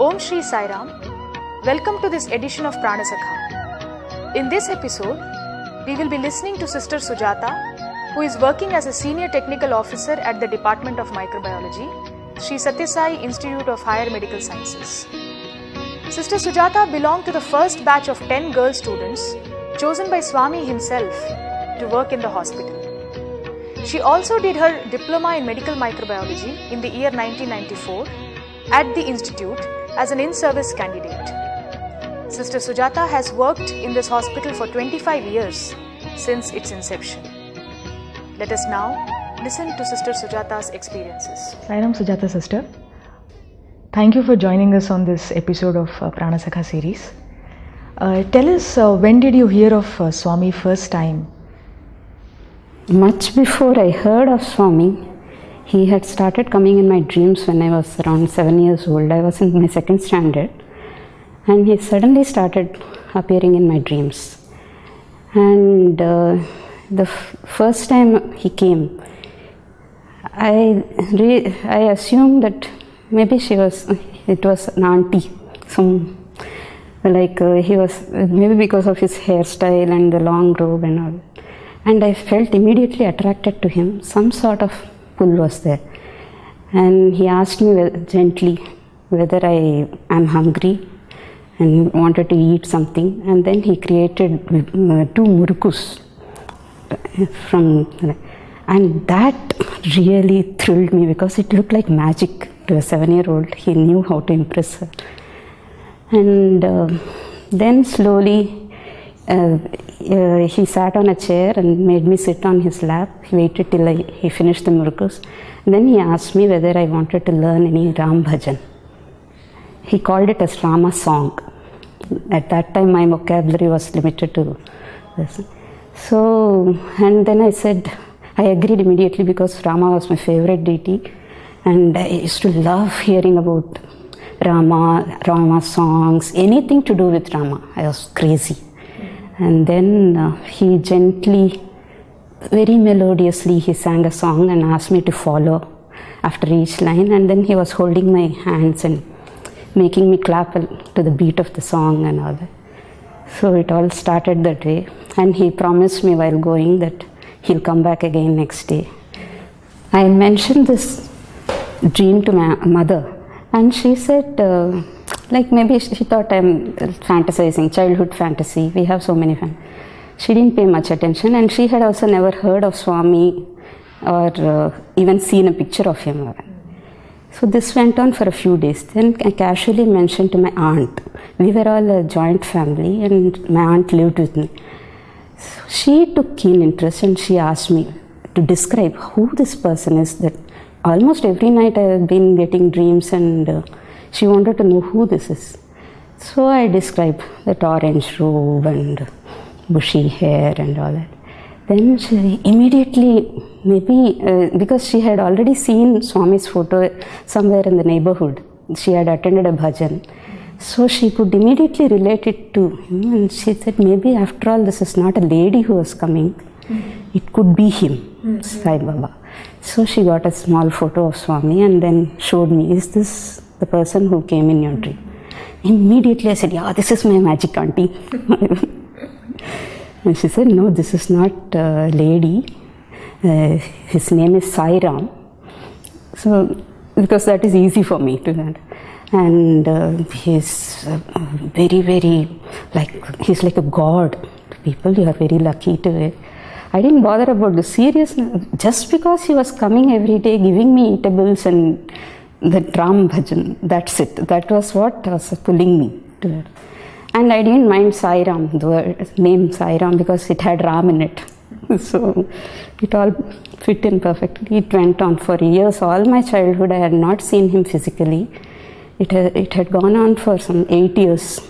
Om Shri Sai Ram. Welcome to this edition of Pranasakha. In this episode, we will be listening to Sister Sujatha, who is working as a Senior Technical Officer at the Department of Microbiology, Sri Sathya Sai Institute of Higher Medical Sciences. Sister Sujatha belonged to the first batch of 10 girl students chosen by Swami himself to work in the hospital. She also did her diploma in medical microbiology in the year 1994 at the institute as an in-service candidate. Sister Sujatha has worked in this hospital for 25 years since its inception. Let us now listen to Sister Sujatha's experiences. Sai Ram, Sujata sister. Thank you for joining us on this episode of Pranasakha series. Tell us, when did you hear of Swami first time? Much before I heard of Swami, he had started coming in my dreams when I was around 7 years old. I was in my second standard, and he suddenly started appearing in my dreams. And the first time he came, I assumed that maybe it was an auntie, he was, maybe because of his hairstyle and the long robe and all. And I felt immediately attracted to him. Some sort of pull was there. And he asked me gently whether I am hungry and wanted to eat something. And then he created 2 murukus and that really thrilled me because it looked like magic to a 7-year-old. He knew how to impress her. And then slowly he sat on a chair and made me sit on his lap. He waited till he finished the murukus. Then he asked me whether I wanted to learn any Ram bhajan. He called it as Rama song. At that time my vocabulary was limited to this. So, and then I said, I agreed immediately because Rama was my favorite deity, and I used to love hearing about Rama songs, anything to do with Rama. I was crazy. And then he gently, very melodiously, he sang a song and asked me to follow after each line. And then he was holding my hands and making me clap to the beat of the song and all that. So it all started that way. And he promised me while going that he'll come back again next day. I mentioned this dream to my mother, and she said, maybe she thought I'm fantasizing, childhood fantasy. We have so many She didn't pay much attention, and she had also never heard of Swami or even seen a picture of him. So this went on for a few days. Then I casually mentioned to my aunt. We were all a joint family, and my aunt lived with me. So she took keen interest, and she asked me to describe who this person is. That almost every night I have been getting dreams, and she wanted to know who this is. So I described that orange robe and bushy hair and all that. Then she immediately, maybe because she had already seen Swami's photo somewhere in the neighborhood, she had attended a bhajan. So she could immediately relate it to him, and she said, maybe after all this is not a lady who was coming, it could be him, Sai Baba. So she got a small photo of Swami and then showed me, is this the person who came in your dream? Immediately I said, yeah, this is my magic auntie. And she said, no, this is not a lady. His name is Sai Ram. So, because that is easy for me to learn. And he's very, very, he's like a god to people. You are very lucky to it. I didn't bother about the seriousness. Just because he was coming every day, giving me eatables and the Ram bhajan, that's it. That was what was pulling me to it. And I didn't mind Sai Ram, the name Sai Ram, because it had Ram in it. So it all fit in perfectly. It went on for years. All my childhood I had not seen him physically. It had gone on for some 8 years.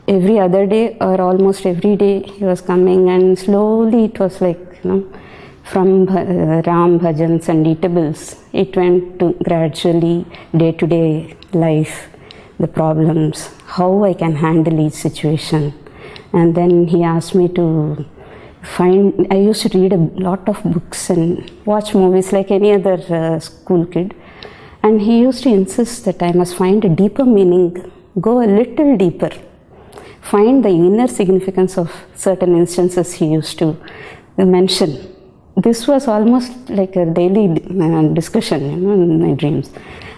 Every other day or almost every day he was coming, and slowly it was from Ram bhajans and eatables, it went to gradually day-to-day life, the problems, how I can handle each situation. And then he asked me to I used to read a lot of books and watch movies like any other school kid. And he used to insist that I must find a deeper meaning, go a little deeper, find the inner significance of certain instances he used to mention. This was almost like a daily discussion, in my dreams.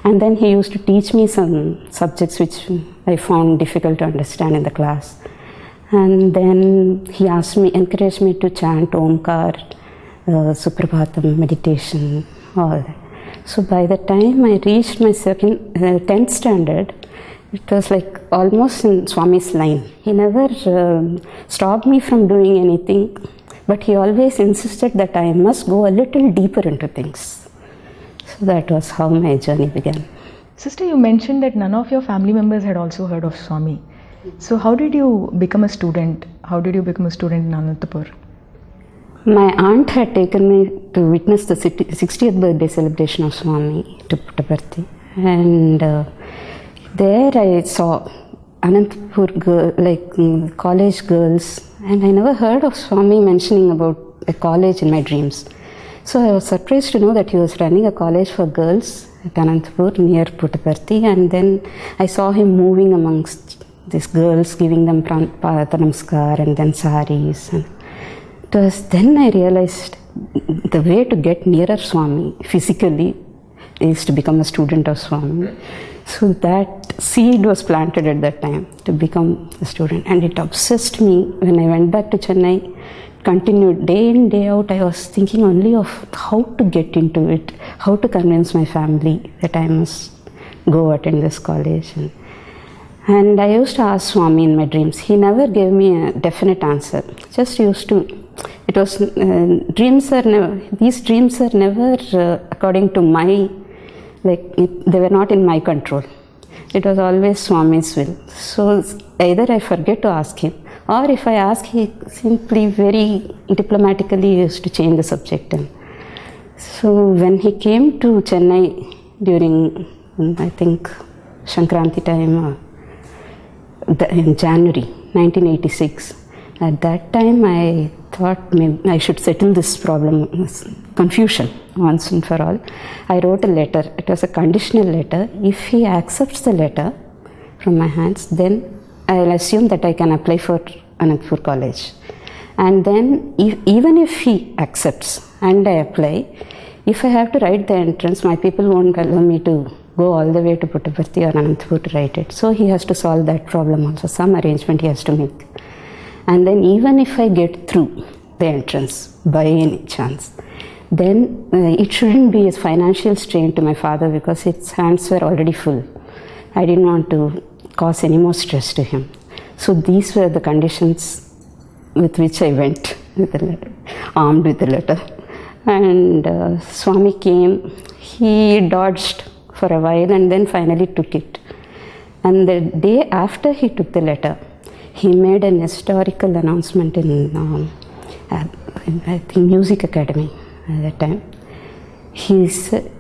And then he used to teach me some subjects which I found difficult to understand in the class. And then he encouraged me to chant Omkar, Suprabhatam, meditation, all that. So by the time I reached my 10th standard, it was like almost in Swami's line. He never stopped me from doing anything, but he always insisted that I must go a little deeper into things. So that was how my journey began. Sister, you mentioned that none of your family members had also heard of Swami. So how did you become a student? How did you become a student in Anantapur? My aunt had taken me to witness the 60th birthday celebration of Swami to Puttaparthi. And there I saw Anantapur college girls, and I never heard of Swami mentioning about a college in my dreams. So I was surprised to know that he was running a college for girls at Anantapur near Puttaparthi, and then I saw him moving amongst these girls, giving them Pranamskar and then saris. And it was then I realized the way to get nearer Swami physically is to become a student of Swami. So that seed was planted at that time to become a student, and it obsessed me. When I went back to Chennai, continued day in, day out, I was thinking only of how to get into it, how to convince my family that I must go attend this college. And I used to ask Swami in my dreams. He never gave me a definite answer, just used to. It was, these dreams are never according to my, they were not in my control. It was always Swami's will. So either I forget to ask him, or if I ask, he simply very diplomatically used to change the subject. And so when he came to Chennai during, I think, Sankranti time, in January 1986, at that time I thought maybe I should settle this problem, confusion once and for all. I wrote a letter. It was a conditional letter. If he accepts the letter from my hands, then I'll assume that I can apply for Anantapur College. And then even if he accepts and I apply, if I have to write the entrance, my people won't allow me to go all the way to Puttaparthi or Anantapur to write it. So he has to solve that problem also. Some arrangement he has to make. And then even if I get through the entrance by any chance, then it shouldn't be a financial strain to my father because his hands were already full. I didn't want to cause any more stress to him. So these were the conditions with which I went, with the letter, armed with the letter. And Swami came. He dodged for a while and then finally took it. And the day after he took the letter, he made an historical announcement in I think Music Academy at that time.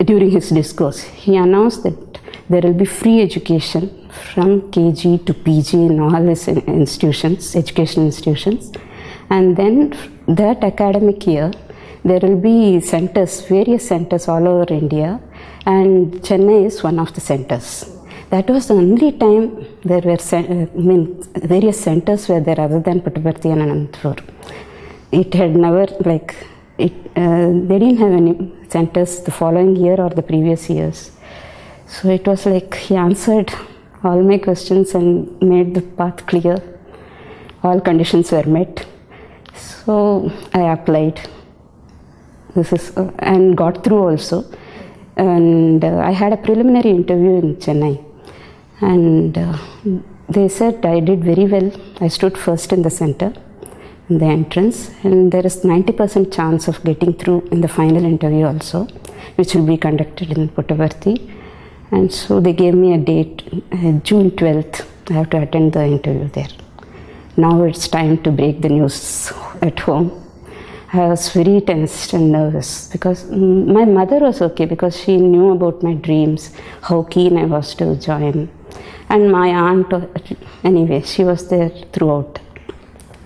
During his discourse, he announced that there will be free education from KG to PG in all his institutions, education institutions. And then that academic year, there will be centers, various centers all over India, and Chennai is one of the centers. That was the only time there were various centers were there other than Puttaparthi and Anantapur. It had never, they didn't have any centers the following year or the previous years. So it was like he answered all my questions and made the path clear. All conditions were met. So I applied. And got through also. And I had a preliminary interview in Chennai. And they said I did very well. I stood first in the center, in the entrance, and there is 90% chance of getting through in the final interview also, which will be conducted in Puttaparthi. And so they gave me a date, June 12th. I have to attend the interview there. Now it's time to break the news at home. I was very tensed and nervous because my mother was okay because she knew about my dreams, how keen I was to join. And my aunt, anyway, she was there throughout.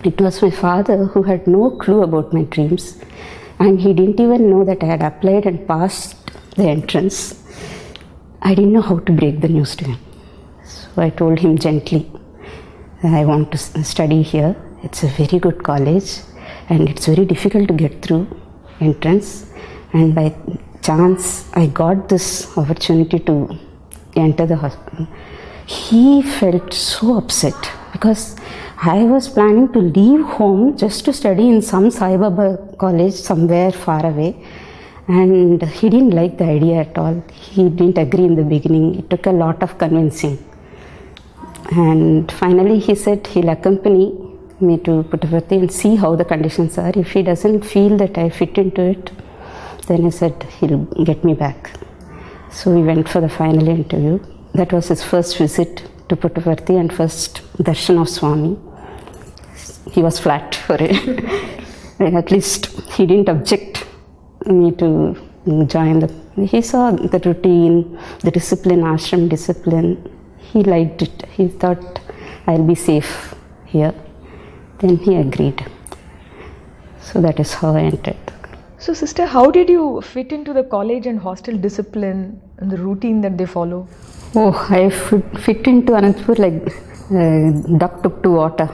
It was my father who had no clue about my dreams, and he didn't even know that I had applied and passed the entrance. I didn't know how to break the news to him. So I told him gently, I want to study here. It's a very good college and it's very difficult to get through entrance. And by chance, I got this opportunity to enter the hospital. He felt so upset because I was planning to leave home just to study in some Sai Baba college somewhere far away. And he didn't like the idea at all. He didn't agree in the beginning. It took a lot of convincing. And finally he said he'll accompany me to Puttaparthi and see how the conditions are. If he doesn't feel that I fit into it, then he said he'll get me back. So we went for the final interview. That was his first visit to Puttaparthi and first darshan of Swami. He was flat for it. And at least he didn't object me to join he saw the routine, the discipline, ashram discipline. He liked it. He thought I'll be safe here. Then he agreed. So that is how I entered. So sister, how did you fit into the college and hostel discipline and the routine that they follow? Oh, I fit into Anantapur like duck took to water.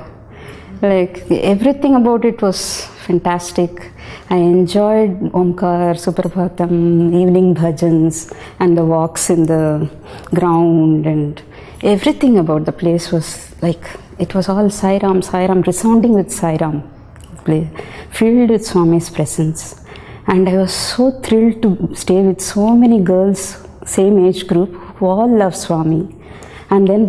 Like everything about it was fantastic. I enjoyed Omkar, Suprabhatam, evening bhajans and the walks in the ground, and everything about the place was like, it was all Sai Ram, resounding with Sai Ram, filled with Swami's presence. And I was so thrilled to stay with so many girls, same age group, who all love Swami. And then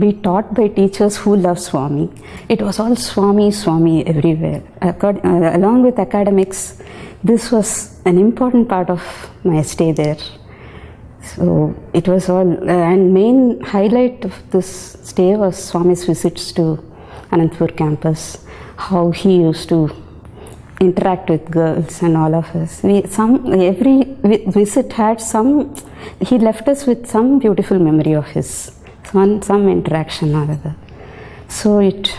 be taught by teachers who love Swami. It was all Swami, Swami everywhere. Along with academics, this was an important part of my stay there. So it was all, and main highlight of this stay was Swami's visits to Anantapur Campus, how he used to interact with girls and all of us. Every visit had he left us with some beautiful memory of his. Some interaction or other. So it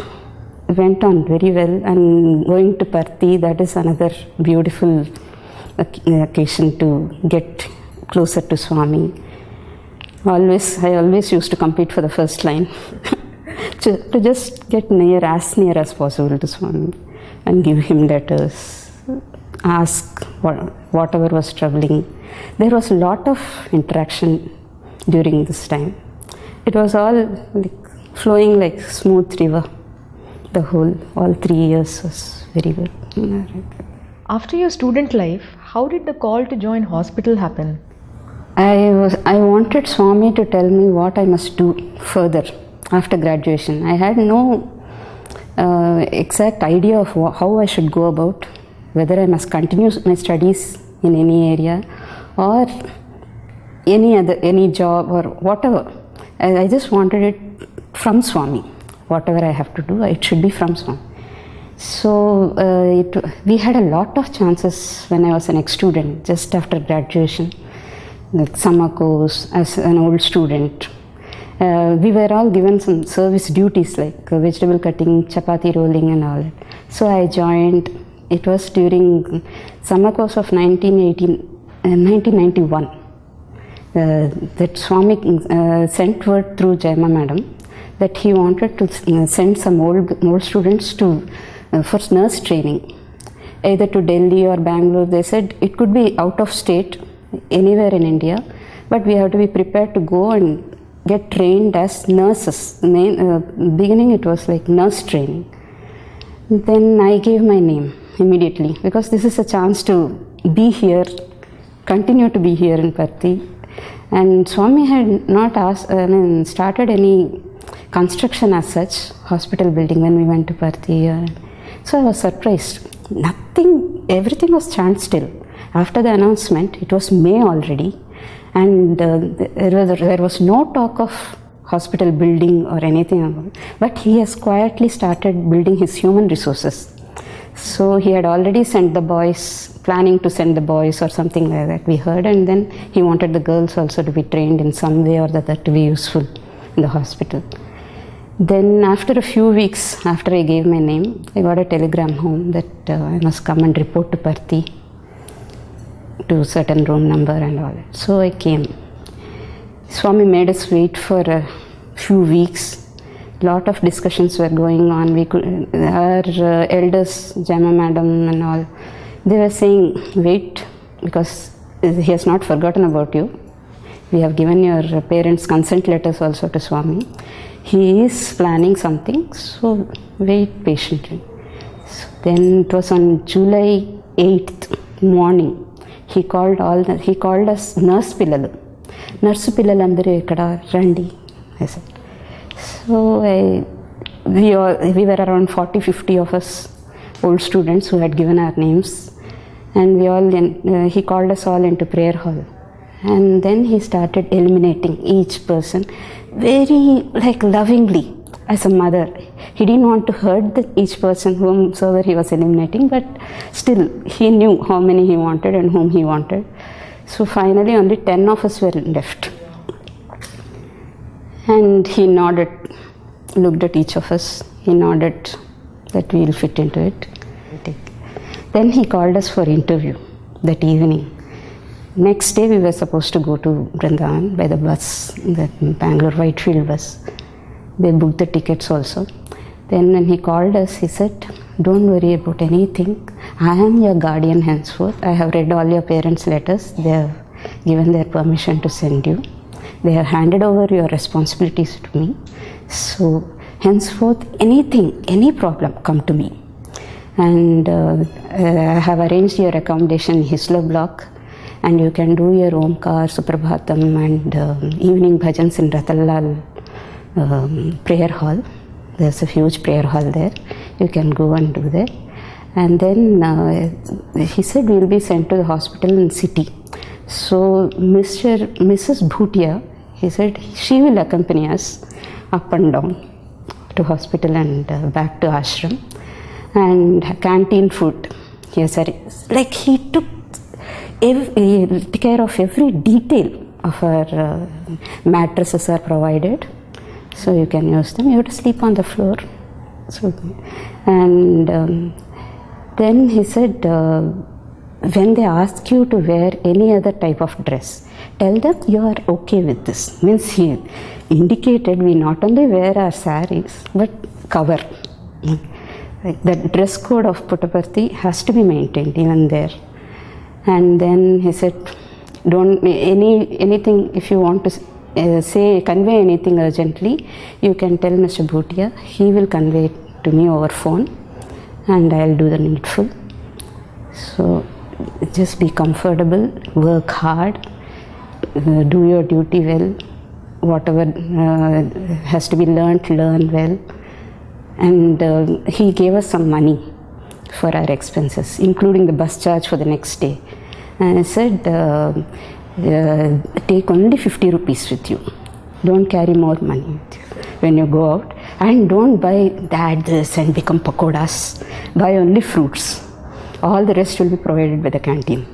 went on very well, and going to Parthi, that is another beautiful occasion to get closer to Swami. I always used to compete for the first line to just get as near as possible to Swami and give him letters, ask whatever was troubling. There was a lot of interaction during this time. It was all like flowing like smooth river. All 3 years was very good. After your student life, how did the call to join hospital happen? I wanted Swami to tell me what I must do further after graduation. I had no exact idea of how I should go about, whether I must continue my studies in any area or any job or whatever. I just wanted it from Swami. Whatever I have to do, it should be from Swami. So we had a lot of chances when I was an ex-student, just after graduation, like summer course as an old student. We were all given some service duties like vegetable cutting, chapati rolling and all that. So I joined. It was during summer course of 1991. That Swami sent word through Jayama Madam that he wanted to send some old students for nurse training, either to Delhi or Bangalore. They said it could be out of state, anywhere in India, but we have to be prepared to go and get trained as nurses. Beginning it was like nurse training. Then I gave my name immediately because this is a chance to be here, continue to be here in Parthi. And Swami had not started any construction as such, hospital building, when we went to Parthi. So I was surprised. Everything was standstill. After the announcement, it was May already, and there was no talk of hospital building or anything. But he has quietly started building his human resources. So he had already sent the boys, planning to send the boys or something like that, we heard, and then he wanted the girls also to be trained in some way or the other to be useful in the hospital. Then after a few weeks after I gave my name, I got a telegram home that I must come and report to Parthi to certain room number and all that. So I came. Swami made us wait for a few weeks. Lot of discussions were going on. Our elders, Jama Madam and all, they were saying, wait, because he has not forgotten about you. We have given your parents' consent letters also to Swami. He is planning something, so wait patiently. So then it was on July 8th morning. He called us nurse pillalu. Nurse pillalu andaru ekkada randi. I said. So we were around 40-50 of us old students who had given our names, and he called us all into prayer hall, and then he started eliminating each person very lovingly as a mother. He didn't want to hurt each person whomsoever he was eliminating, but still he knew how many he wanted and whom he wanted. So finally only 10 of us were left. And he nodded, looked at each of us. He nodded that we will fit into it. Then he called us for interview that evening. Next day we were supposed to go to Vrindavan by the bus, the Bangalore Whitefield bus. They booked the tickets also. Then when he called us, he said, don't worry about anything. I am your guardian henceforth. I have read all your parents' letters. They have given their permission to send you. They have handed over your responsibilities to me. So henceforth, anything, any problem, come to me. And I have arranged your accommodation in Hisla block, and you can do your Omkar, Suprabhatam and evening bhajans in Ratalal prayer hall. There's a huge prayer hall there. You can go and do that. And then he said we will be sent to the hospital in city. So Mrs. Bhutia, he said she will accompany us up and down to hospital and back to ashram. And canteen food. Yes, he took care of every detail of our mattresses are provided. So you can use them. You have to sleep on the floor. So, and then he said, when they ask you to wear any other type of dress, tell them you are okay with this. Means he indicated we not only wear our saris, but cover. The dress code of Puttaparthi has to be maintained even there. And then he said, don't anything if you want to convey anything urgently, you can tell Mr. Bhutia. He will convey it to me over phone, and I'll do the needful. So just be comfortable, work hard, do your duty well, whatever has to be learnt, learn well. And he gave us some money for our expenses, including the bus charge for the next day. And I said, take only 50 rupees with you. Don't carry more money with you when you go out. And don't buy this and become pakodas. Buy only fruits. All the rest will be provided by the canteen.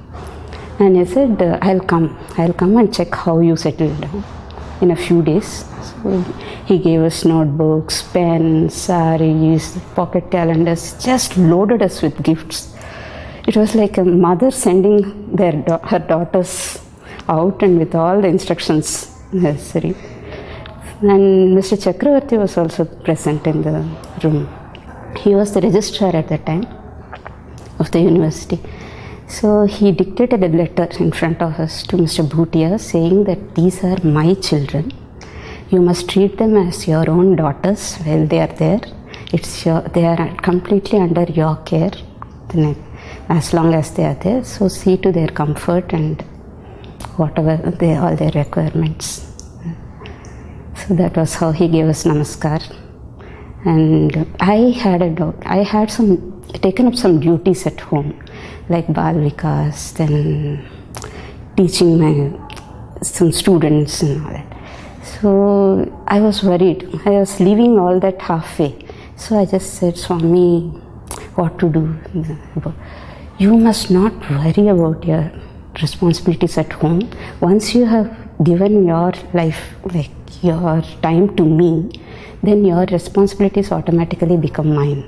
And I said, I'll come and check how you settle down in a few days. So he gave us notebooks, pens, saris, pocket calendars, just loaded us with gifts. It was like a mother sending her daughters out and with all the instructions necessary. And Mr. Chakravarti was also present in the room. He was the registrar at that time of the university. So he dictated a letter in front of us to Mr. Bhutia saying that these are my children. You must treat them as your own daughters while they are there. They are completely under your care as long as they are there. So see to their comfort and whatever all their requirements. So that was how he gave us namaskar. And I had a doubt. I had taken up some duties at home, like Bal Vikas, then teaching some students and all that. So I was worried. I was leaving all that halfway. So I just said, Swami, what to do? You must not worry about your responsibilities at home. Once you have given your life, like your time to me, then your responsibilities automatically become mine.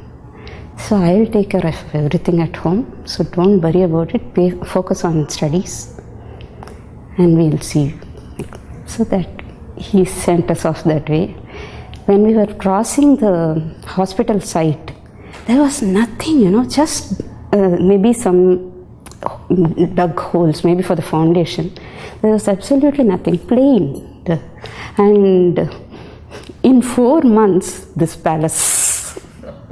So I will take care of everything at home. So don't worry about it. Focus on studies, and we'll see. So that he sent us off that way. When we were crossing the hospital site, there was nothing, just maybe some dug holes, maybe for the foundation. There was absolutely nothing, plain. And in 4 months, this palace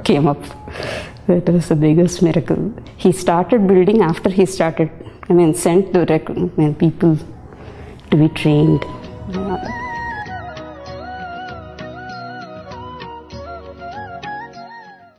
came up. It was the biggest miracle. He started building after he started, sent the people to be trained.